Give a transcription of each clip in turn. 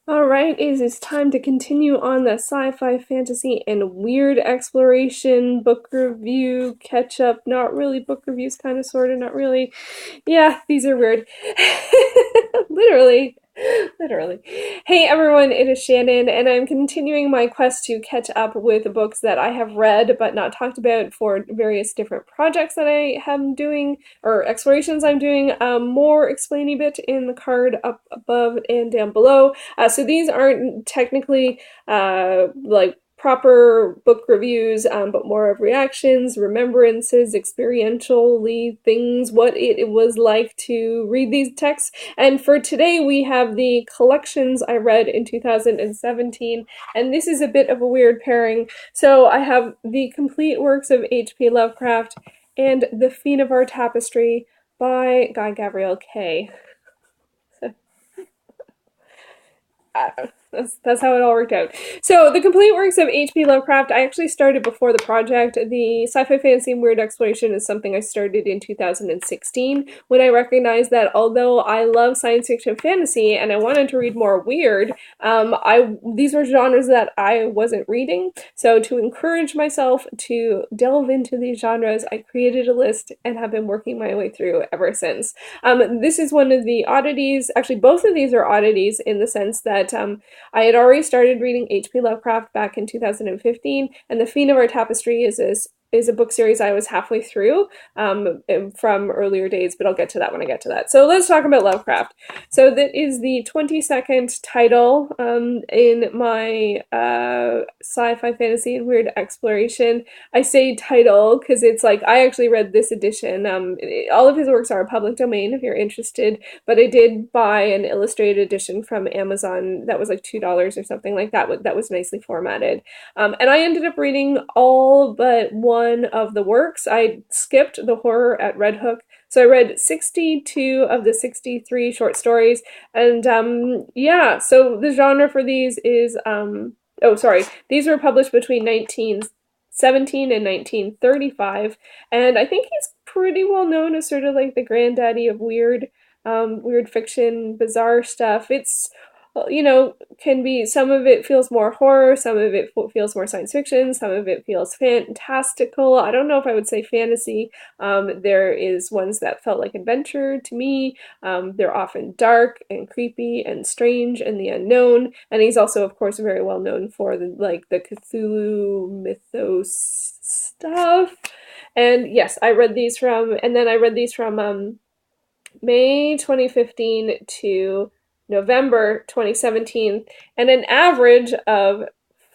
Alright, it's time to continue on the sci-fi, fantasy, and weird exploration book review catch-up. Not really book reviews, kind of, sort of, not really. Yeah, these are weird. Literally. Literally. Hey everyone, it is Shannon, and I'm continuing my quest to catch up with books that I have read but not talked about for various different projects that I am doing, or explorations I'm doing. More explainy bit in the card up above and down below. So these aren't technically like proper book reviews, but more of reactions, remembrances, experientially things, what it was like to read these texts. And for today, we have the collections I read in 2017, and this is a bit of a weird pairing. So I have the complete works of H.P. Lovecraft and the Fionavar Tapestry by Guy Gavriel Kay. That's how it all worked out. So the complete works of H.P. Lovecraft, I actually started before the project. The sci-fi, fantasy, and weird exploration is something I started in 2016 when I recognized that although I love science fiction fantasy and I wanted to read more weird, these were genres that I wasn't reading. So to encourage myself to delve into these genres, I created a list and have been working my way through ever since. This is one of the oddities. Actually, both of these are oddities in the sense that I had already started reading H.P. Lovecraft back in 2015, and the Fionavar Tapestry is a book series I was halfway through from earlier days, but I'll get to that when I get to that. So let's talk about Lovecraft. So that is the 22nd title in my sci-fi, fantasy, and weird exploration. I say title because it's like I actually read this edition. All of his works are public domain if you're interested, but I did buy an illustrated edition from Amazon that was like $2 or something like that. That was nicely formatted. And I ended up reading all but one of the works. I skipped the horror at Red Hook. So I read 62 of the 63 short stories. And yeah, so the genre for these is, oh, sorry, these were published between 1917 and 1935. And I think he's pretty well known as sort of like the granddaddy of weird fiction, bizarre stuff. It's can be, some of it feels more horror, some of it feels more science fiction, some of it feels fantastical. I don't know if I would say fantasy. There is ones that felt like adventure to me. They're often dark and creepy and strange and the unknown. And he's also, of course, very well known for the Cthulhu mythos stuff. And yes, I read these from, and then I read these from May 2015 to November 2017, and an average of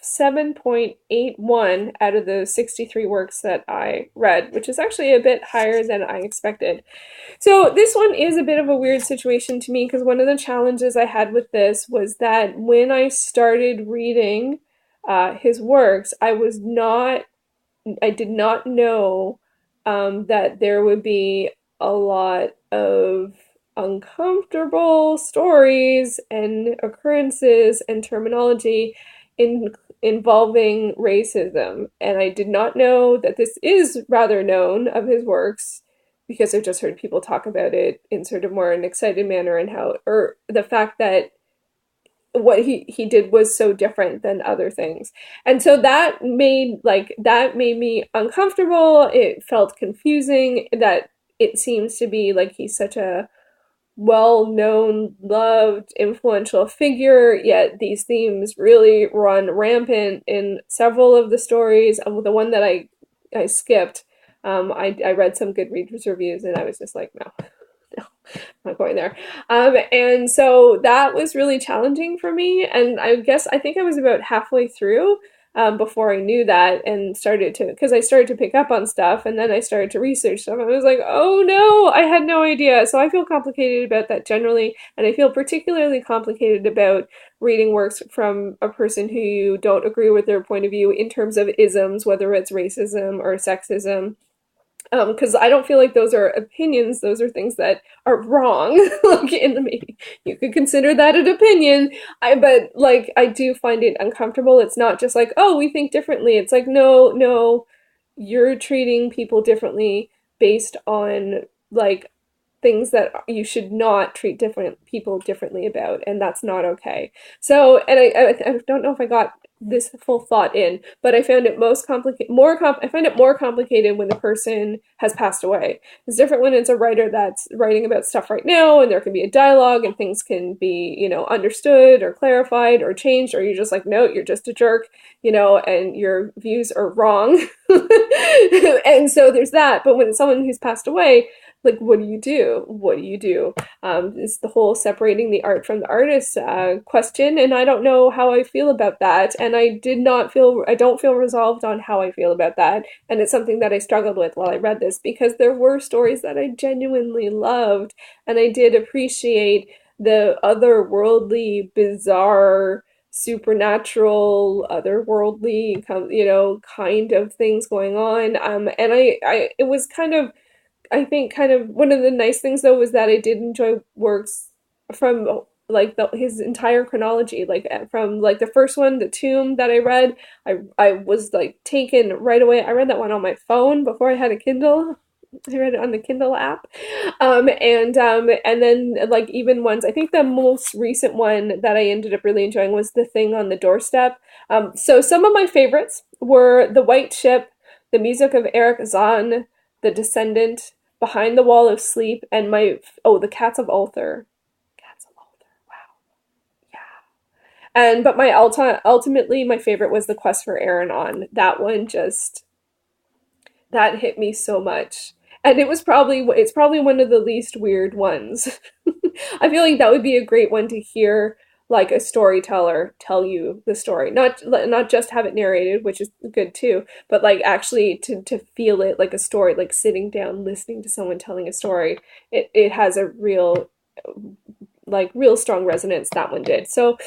7.81 out of the 63 works that I read, which is actually a bit higher than I expected. So this one is a bit of a weird situation to me because one of the challenges I had with this was that when I started reading his works, I did not know that there would be a lot of uncomfortable stories and occurrences and terminology involving racism. And I did not know that this is rather known of his works because I've just heard people talk about it in sort of more an excited manner and how, or the fact that what he did was so different than other things. And so that made me uncomfortable. It felt confusing that it seems to be like he's such a well-known, loved, influential figure, yet these themes really run rampant in several of the stories. The one that I skipped, I read some Goodreads reviews and I was just like, no, no, I'm not going there. And so that was really challenging for me. And I think I was about halfway through before I knew that and because I started to pick up on stuff and then I started to research stuff. I was like, oh no, I had no idea. So I feel complicated about that generally. And I feel particularly complicated about reading works from a person who you don't agree with their point of view in terms of isms, whether it's racism or sexism. Because I don't feel like those are opinions; those are things that are wrong. Like in the maybe you could consider that an opinion. But like I do find it uncomfortable. It's not just like, oh, we think differently. It's like, no, no, you're treating people differently based on like things that you should not treat different people differently about, and that's not okay. So, and I don't know if I got this full thought in, but I found it I find it more complicated when the person has passed away. It's different when it's a writer that's writing about stuff right now, and there can be a dialogue, and things can be, understood or clarified or changed, or you're just like, no, you're just a jerk, and your views are wrong. And so there's that. But when it's someone who's passed away, like, what do you do? What do you do? It's the whole separating the art from the artist question, and I don't know how I feel about that. And I don't feel resolved on how I feel about that. And it's something that I struggled with while I read this, because there were stories that I genuinely loved, and I did appreciate the otherworldly, bizarre, supernatural, otherworldly, kind of things going on. And it was kind of, I think, kind of one of the nice things though was that I did enjoy works from like his entire chronology, like from like the first one, The Tomb, that I read. I was like taken right away. I read that one on my phone before I had a Kindle. I read it on the Kindle app. And then like even ones, I think the most recent one that I ended up really enjoying was The Thing on the Doorstep. So some of my favorites were The White Ship, The Music of Erich, Zann, The Descendant, Behind the Wall of Sleep, and The Cats of Ulthar. Cats of Ulthar. Wow. And but ultimately my favorite was The Quest for Iranon. That one just, that hit me so much. And it's probably one of the least weird ones. I feel like that would be a great one to hear, like a storyteller tell you the story. Not just have it narrated, which is good too, but like actually to feel it like a story, like sitting down listening to someone telling a story. It has a real strong resonance. That one did. So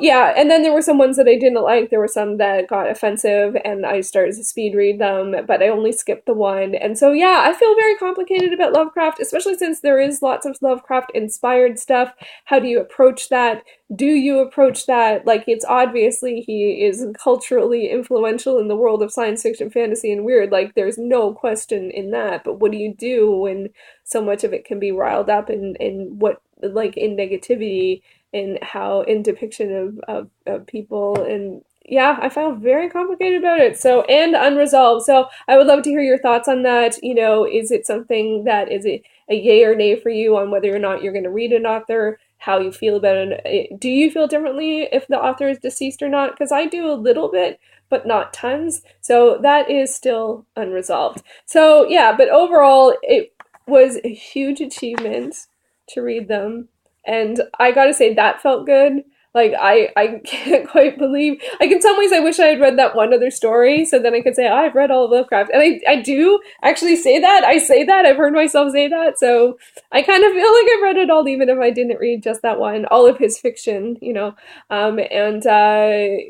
yeah, and then there were some ones that I didn't like. There were some that got offensive, and I started to speed read them, but I only skipped the one. And so yeah, I feel very complicated about Lovecraft, especially since there is lots of Lovecraft inspired stuff. How do you approach that? Do you approach that? Like, it's obviously he is culturally influential in the world of science fiction, fantasy, and weird. Like, there's no question in that. But what do you do when so much of it can be riled up in what, like, in negativity, in how, in depiction of people? And yeah, I found very complicated about it. So, and unresolved. So I would love to hear your thoughts on that. Is it something that is a yay or nay for you on whether or not you're going to read an author, how you feel about it? Do you feel differently if the author is deceased or not? Because I do a little bit, but not tons. So that is still unresolved. So yeah, but overall, it was a huge achievement to read them. And I gotta say, that felt good. Like, I can't quite believe, like, in some ways I wish I had read that one other story so then I could say, oh, I've read all of Lovecraft. And I do actually say that. I say that. I've heard myself say that. So I kind of feel like I've read it all, even if I didn't read just that one, all of his fiction, and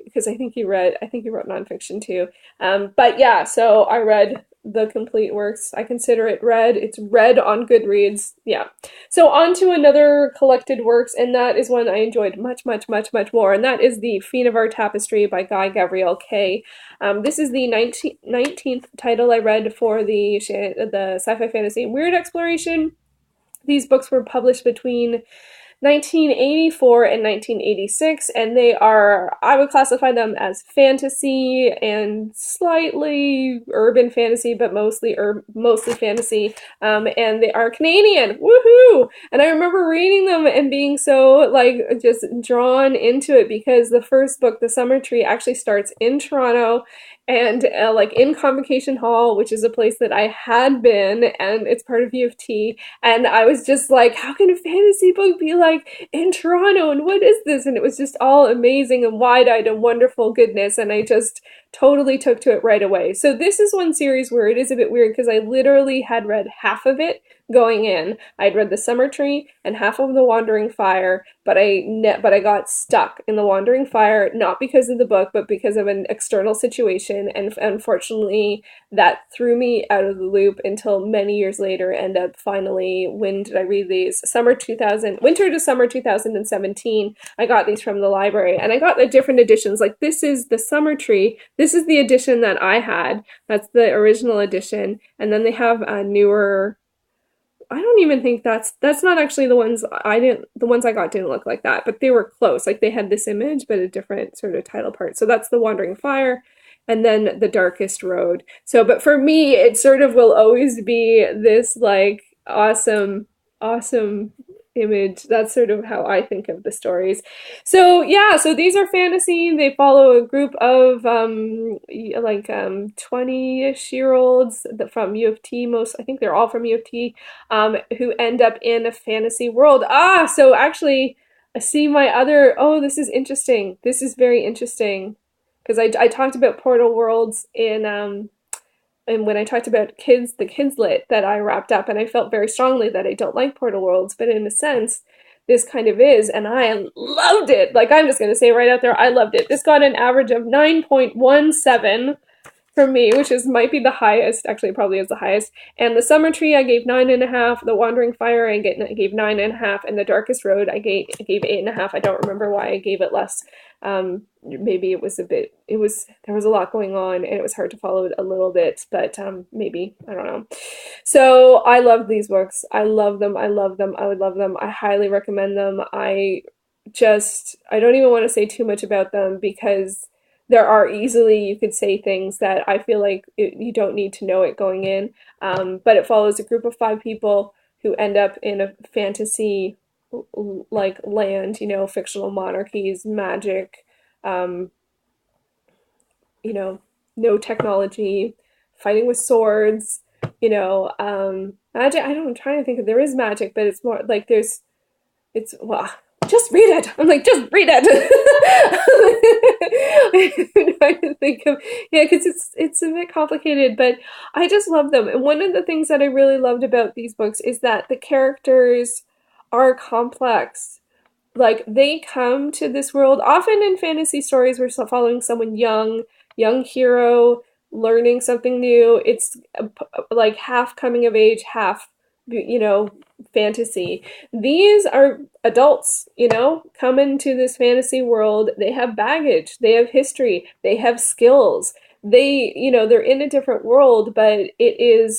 because I think he wrote nonfiction too. But yeah, so I read the complete works. I consider it read. It's read on Goodreads. Yeah. So on to another collected works, and that is one I enjoyed much, much, much, much more, and that is the Fionavar Tapestry by Guy Gavriel Kay. This is the 19th title I read for the sci-fi fantasy and weird exploration. These books were published between 1984 and 1986, and I would classify them as fantasy and slightly urban fantasy, but mostly fantasy. And they are Canadian. Woohoo! And I remember reading them and being so, like, just drawn into it, because the first book, The Summer Tree, actually starts in Toronto, and like in Convocation Hall, which is a place that I had been, and it's part of U of T. And I was just like, how can a fantasy book be like in Toronto? And what is this? And it was just all amazing and wide-eyed and wonderful goodness. And I just totally took to it right away. So this is one series where it is a bit weird, because I literally had read half of it going in. I'd read The Summer Tree and half of The Wandering Fire, but I got stuck in The Wandering Fire, not because of the book, but because of an external situation, and unfortunately that threw me out of the loop until many years later. And finally, when did I read these? Winter to summer 2017. I got these from the library, and I got the different editions. Like, this is The Summer Tree. This is the edition that I had. That's the original edition. And then they have a newer I don't even think that's not actually the ones the ones I got didn't look like that, but they were close. Like they had this image, but a different sort of title part. So that's The Wandering Fire, and then The Darkest Road. So, but for me, it sort of will always be this like awesome image. That's sort of how I think of the stories. So yeah, so these are fantasy. They follow a group of 20-ish year olds from U of T. Most, I think they're all from U of T, who end up in a fantasy world. So actually, I see my other. Oh, this is interesting. This is very interesting because I talked about portal worlds in and when I talked about the kids lit that I wrapped up, and I felt very strongly that I don't like portal worlds, but in a sense, this kind of is, and I loved it. Like I'm just gonna say right out there, I loved it. This got an average of 9.17 for me, which is might be the highest. Actually, it probably is the highest. And the Summer Tree, I gave 9.5. The Wandering Fire, I gave 9.5. And the Darkest Road, I gave 8.5. I don't remember why I gave it less. Maybe it was there was a lot going on, and it was hard to follow it a little bit. But maybe I don't know. So I love these books. I love them. I love them. I would love them. I highly recommend them. I don't even want to say too much about them because there are easily, you could say things that I feel like you don't need to know it going in. But it follows a group of 5 people who end up in a fantasy like land, fictional monarchies, magic, um, no technology, fighting with swords, magic. I'm trying to think of, there is magic, but it's more like well, just read it. I'm like, just read it. I'm trying to think of, yeah, because it's a bit complicated, but I just love them. And one of the things that I really loved about these books is that the characters are complex. Like they come to this world often in fantasy stories. We're following someone young hero learning something new. It's like half coming of age, half fantasy. These are adults, come into this fantasy world. They have baggage, they have history, they have skills. They're in a different world, but they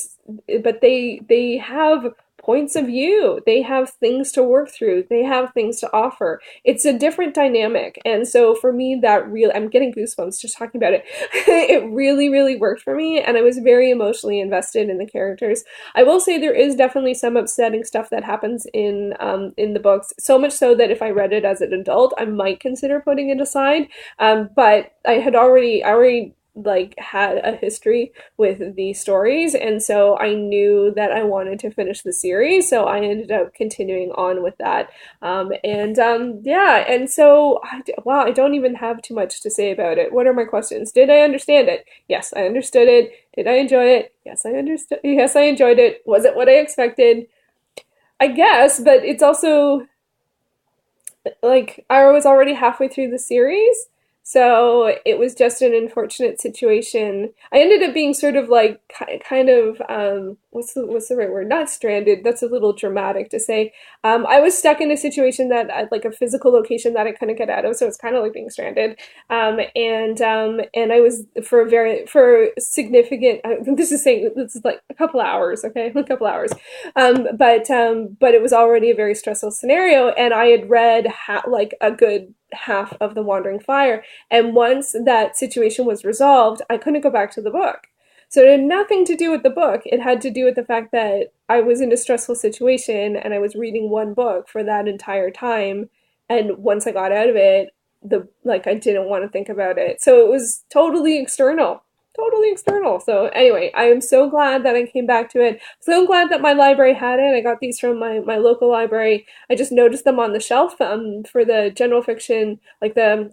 have points of view. They have things to work through. They have things to offer. It's a different dynamic. And so for me, I'm getting goosebumps just talking about it. It really, really worked for me. And I was very emotionally invested in the characters. I will say there is definitely some upsetting stuff that happens in the books. So much so that if I read it as an adult, I might consider putting it aside. But I already like had a history with these stories, and so I knew that I wanted to finish the series, so I ended up continuing on with that. Yeah, and so wow, I don't even have too much to say about it. What are my questions? Did I understand it? Yes, I understood it. Did I enjoy it? Yes, I understood. Yes, I enjoyed it. Was it what I expected? I guess, but it's also like I was already halfway through the series, so it was just an unfortunate situation. I ended up being sort of like kind of what's the right word? Not stranded. That's a little dramatic to say. I was stuck in a situation that like a physical location that I couldn't get out of, so it's kind of like being stranded. And I was for significant. This is like a couple hours, okay, a couple hours. But it was already a very stressful scenario, and I had read like a good half of The Wandering Fire, and once that situation was resolved, I couldn't go back to the book. So it had nothing to do with the book. It had to do with the fact that I was in a stressful situation and I was reading one book for that entire time. And once I got out of it, I didn't want to think about it. So it was totally external. Totally external. So anyway, I am so glad that I came back to it. So glad that my library had it. I got these from my local library. I just noticed them on the shelf for the general fiction, like the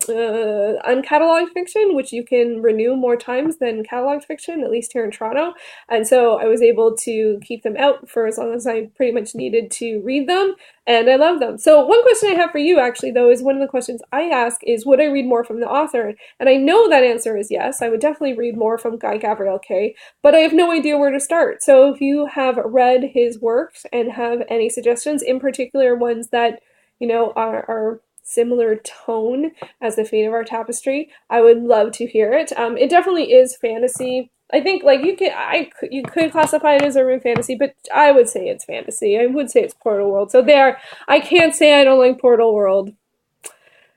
uncatalogued fiction, which you can renew more times than cataloged fiction, at least here in Toronto. And so I was able to keep them out for as long as I pretty much needed to read them. And I love them. So one question I have for you, actually, though, is one of the questions I ask is, would I read more from the author? And I know that answer is yes. I would definitely read more from Guy Gavriel Kay, but I have no idea where to start. So if you have read his works and have any suggestions, in particular ones that, are similar tone as the Fionavar Tapestry, I would love to hear it. It definitely is fantasy. I think like you could classify it as urban fantasy, but I would say it's fantasy. I would say it's Portal World. So there, I can't say I don't like Portal World.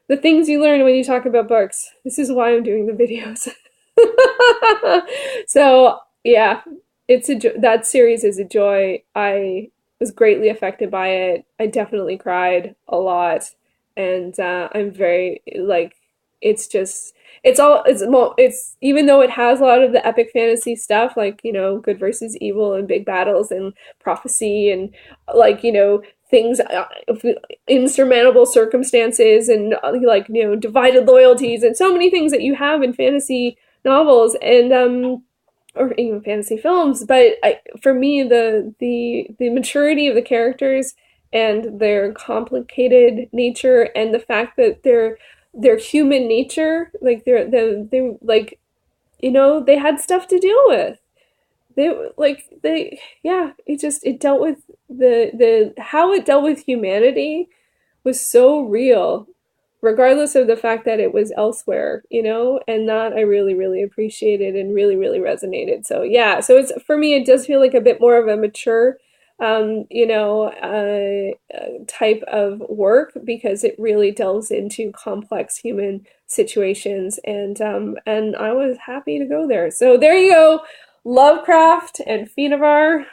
The things you learn when you talk about books. This is why I'm doing the videos. So yeah, that series is a joy. I was greatly affected by it. I definitely cried a lot, and I'm very like it's just it's even though it has a lot of the epic fantasy stuff like good versus evil and big battles and prophecy and like things insurmountable circumstances and like divided loyalties and so many things that you have in fantasy novels and or even fantasy films. But for me, the maturity of the characters and their complicated nature and the fact that their human nature, like they like they had stuff to deal with. Yeah, it dealt with the how it dealt with humanity was so real, regardless of the fact that it was elsewhere, and that I really, really appreciated and really, really resonated. So yeah, so it's for me, it does feel like a bit more of a mature, type of work because it really delves into complex human situations, and I was happy to go there. So there you go, Lovecraft and Fionavar.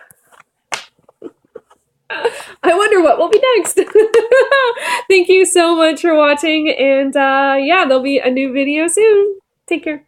I wonder what will be next. Thank you so much for watching, and yeah, there'll be a new video soon. Take care.